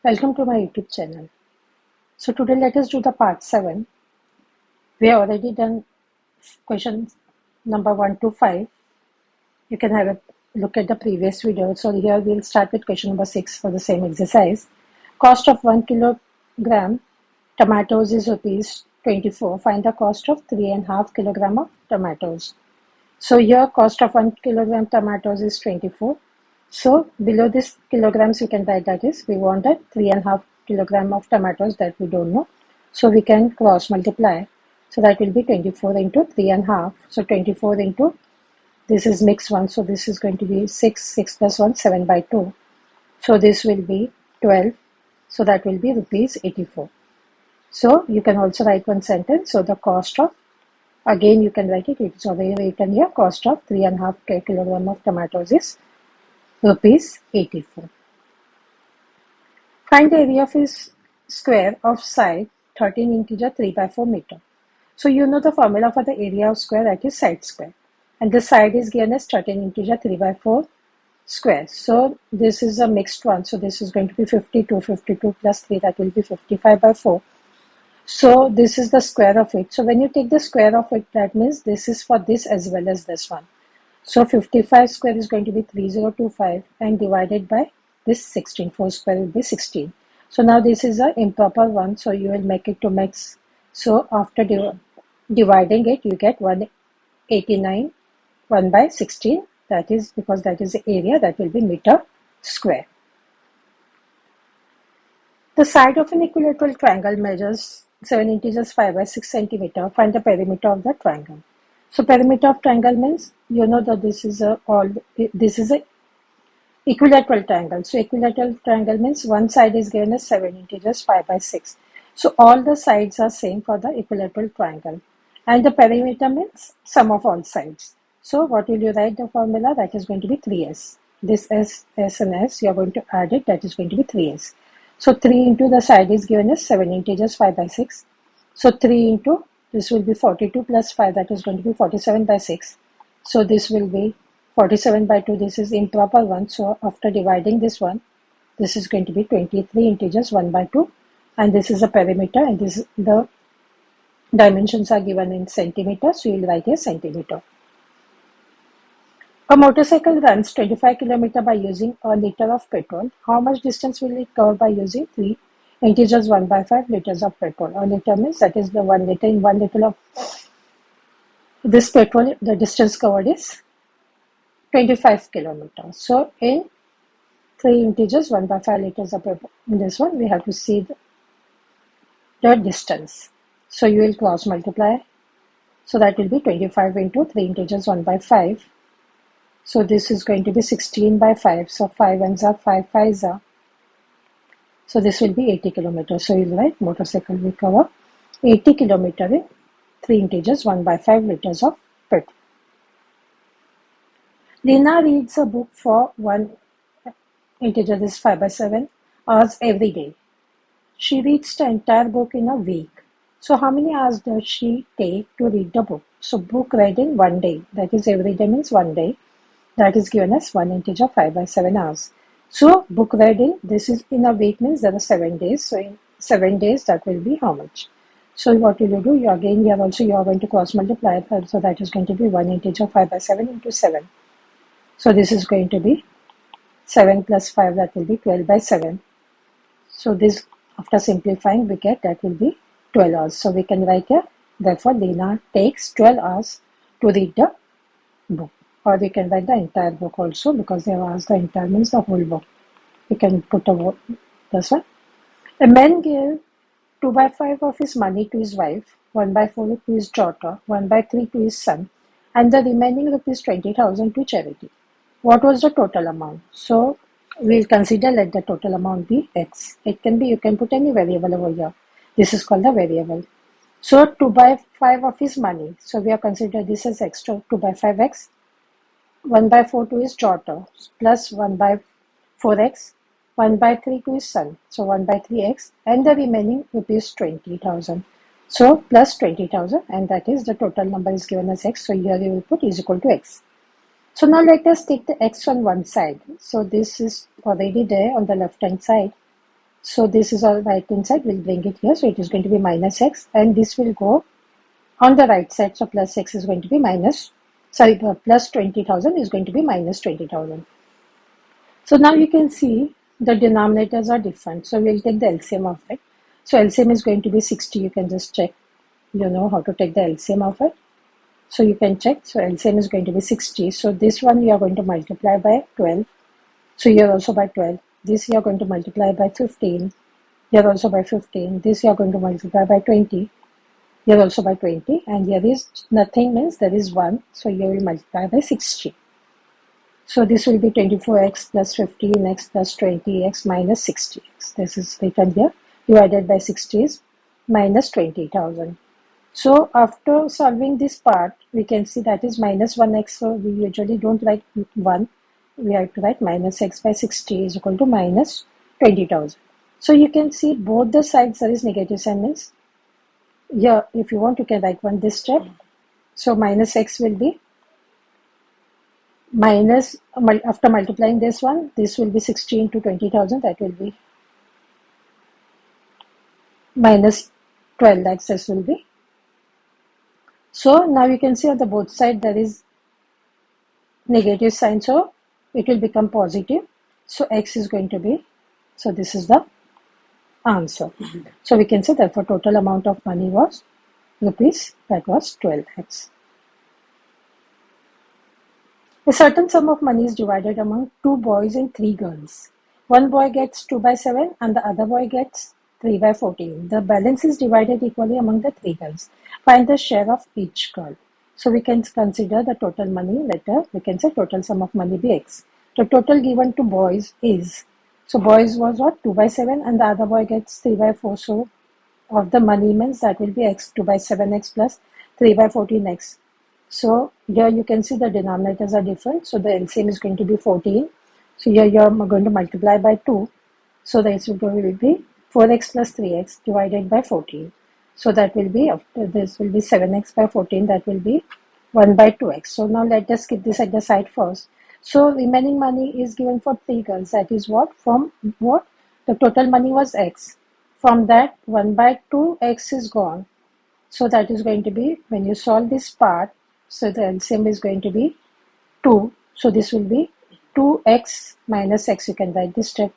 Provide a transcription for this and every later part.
Welcome to my YouTube channel. So today let us do the part 7. We have already done questions number 1 to 5. You can have a look at the previous video. So here we'll start with question number 6 for the same exercise. Cost of 1 kilogram tomatoes is rupees 24. Find the cost of 3.5 kilogram of tomatoes. So here cost of 1 kilogram tomatoes is 24. So below this kilograms you can write that is we want that 3.5 kilogram of tomatoes that we don't know. So we can cross multiply. So that will be 24 into 3.5. So 24 into, this is mixed one. So this is going to be 6 plus 1, 7 by 2. So this will be 12. So that will be rupees 84. So you can also write one sentence. So the cost of, again you can write it. It's already written here. Cost of 3.5 kilogram of tomatoes is rupees 84. Find the area of a square of side 13 integer 3 by 4 meter. So you know the formula for the area of square, that is side square. And the side is given as 13 integer 3 by 4 square. So this is a mixed one. So this is going to be 52. 52 plus 3, that will be 55 by 4. So this is the square of it. So when you take the square of it, that means this is for this as well as this one. So 55 square is going to be 3025 and divided by this 16. 4 square will be 16. So now this is an improper one. So you will make it to mix. So after dividing it, you get 189 1 by 16. That is because that is the area, that will be meter square. The side of an equilateral triangle measures 7 integers 5 by 6 centimeter. Find the perimeter of the triangle. So perimeter of triangle means you know that this is a equilateral triangle. So equilateral triangle means one side is given as 7 integers 5 by 6. So all the sides are same for the equilateral triangle. And the perimeter means sum of all sides. So what will you write the formula? That is going to be 3s. This S and S, you are going to add it. That is going to be 3s. So 3 into the side is given as 7 integers 5 by 6. So 3 into, this will be 42 plus 5, that is going to be 47 by 6. So this will be 47 by 2, this is improper one. So after dividing this one, this is going to be 23 integers 1 by 2. And this is the perimeter, and this the dimensions are given in centimeters. So you will write a centimeter. A motorcycle runs 25 km by using a liter of petrol. How much distance will it cover by using 3 integers 1 by 5 liters of petrol? A liter means that is the 1 liter. In 1 liter of this petrol, the distance covered is 25 kilometers. So in 3 integers 1 by 5 liters of petrol, in this one we have to see the distance. So you will cross multiply. So that will be 25 into 3 integers 1 by 5. So this is going to be 16 by 5. So 5 ones are 5 5s are. So this will be 80 kilometers. So you'll write motorcycle will cover 80 kilometers in 3 integers 1 by 5 liters of petrol. Lina reads a book for 1 integer, this 5 by 7 hours every day. She reads the entire book in a week. So how many hours does she take to read the book? So book read in 1 day. That is every day means 1 day. That is given as 1 integer 5 by 7 hours. So book read in, this is in a week means there are 7 days. So in 7 days that will be how much? So what will you do? You again here also you are going to cross multiply. So that is going to be 1 integer 5 by 7 into 7. So this is going to be 7 plus 5, that will be 12 by 7. So this after simplifying we get that will be 12 hours. So we can write here, therefore Lina takes 12 hours to read the book. Or we can write the entire book also, because they have asked the entire means the whole book. We can put this one. A man gave 2 by 5 of his money to his wife, 1 by 4 to his daughter, 1 by 3 to his son, and the remaining rupees 20,000 to charity. What was the total amount? So we'll consider let the total amount be x. It can be, you can put any variable over here. This is called the variable. So 2 by 5 of his money. So we have considered this as x, 2 by 5x. 1 by 4 to his daughter, plus 1 by 4x, 1 by 3 to his son, so 1 by 3x, and the remaining rupees 20,000. So plus 20,000, and that is the total number is given as x. So here you will put is equal to x. So now let us take the x on one side. So this is already there on the left hand side. So this is all right hand side, we'll bring it here. So it is going to be minus x, and this will go on the right side. So plus x is going to be plus 20,000 is going to be minus 20,000. So now you can see the denominators are different. So we'll take the LCM of it. So LCM is going to be 60. You can just check, you know how to take the LCM of it. So you can check. So LCM is going to be 60. So this one you are going to multiply by 12. So here also by 12. This you are going to multiply by 15. Here also by 15. This you are going to multiply by 20. Here also by 20. And here is nothing, means there is 1. So here we multiply by 60. So this will be 24x plus 15x plus 20x minus 60x. This is written here. Divided by 60 is minus 20,000. So after solving this part, we can see that is minus 1x. So we usually don't write 1. We have to write minus x by 60 is equal to minus 20,000. So you can see both the sides there is negative sign, means here if you want you can write one this step. So minus x will be minus, after multiplying this one, this will be 60 into 20,000, that will be minus 12 lakhs, this will be. So now you can see on the both side there is negative sign, so it will become positive. So x is going to be, so this is the answer. So we can say therefore total amount of money was rupees, that was 12 lakhs. A certain sum of money is divided among 2 boys and 3 girls. One boy gets 2 by 7 and the other boy gets 3 by 14. The balance is divided equally among the 3 girls. Find the share of each girl. So we can consider the total money. Later we can say total sum of money be x. The total given to boys is, so boys was what, 2 by 7 and the other boy gets 3 by 4. So of the money means that will be x, 2 by 7x plus 3 by 14x. So here you can see the denominators are different. So the LCM is going to be 14. So here you are going to multiply by 2. So the answer will be 4x plus 3x divided by 14. So that will be, after this will be 7x by 14, that will be 1 by 2x. So now let us keep this at the side first. So remaining money is given for 3 girls. That is what? From what? The total money was x. From that 1 by 2x is gone. So that is going to be, when you solve this part, so the LCM is going to be 2. So this will be 2x minus x. You can write this step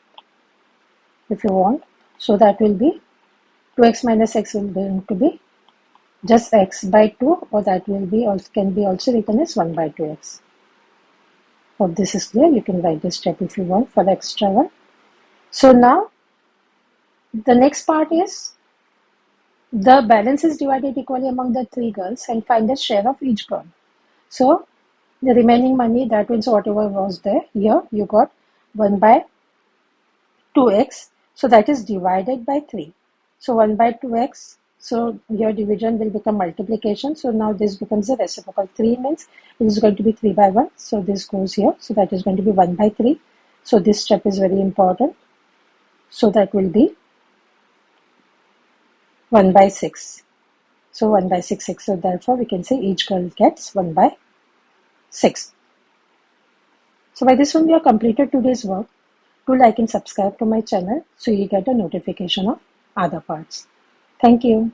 if you want. So that will be 2x minus x will going to be just x by 2, or that will be, also can be also written as 1 by 2x. Hope this is clear. You can write this step if you want for the extra one. So now the next part is the balance is divided equally among the 3 girls and find the share of each girl. So the remaining money, that means whatever was there, here you got 1 by 2x. So that is divided by 3. So 1 by 2x. So your division will become multiplication. So now this becomes a reciprocal. 3 means it is going to be 3 by 1. So this goes here. So that is going to be 1 by 3. So this step is very important. So that will be 1 by 6. So 1 by 6. So therefore we can say each girl gets 1 by 6. So by this one we have completed today's work. Do like and subscribe to my channel so you get a notification of other parts. Thank you.